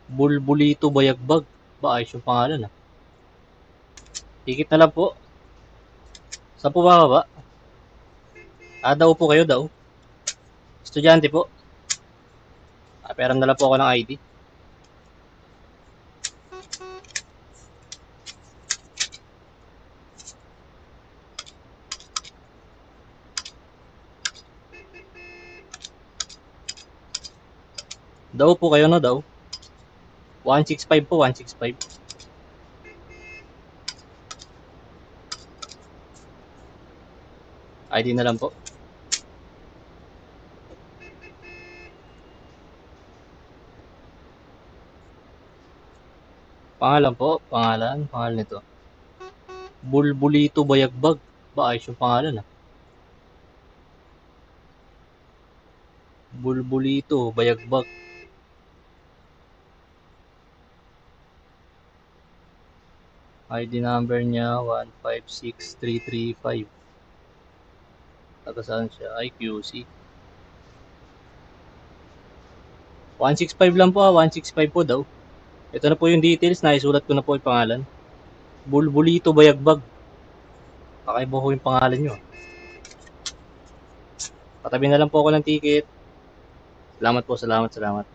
Bulbulito Bayagbag. Ba, ayos yung pangalan ah. Tikit na lang po. Saan po bababa? Daw po kayo daw. Estudyante po. Peram na lang po ako ng ID. Daw po kayo no daw. 165 po, 165. ID na lang po. Pangalan po, pangalan nito. Bulbulito Bayagbag. Ba, ayos yung pangalan ah. Bulbulito Bayagbag. ID number niya 156335. Taga saan siya? IQC. 165 lang po 165 po daw. Ito na po yung details, naisulat ko na po yung pangalan. Bulbulito Bayagbag. Kakaiba ko yung pangalan nyo. Patabi na lang po ako ng ticket. Salamat po, salamat.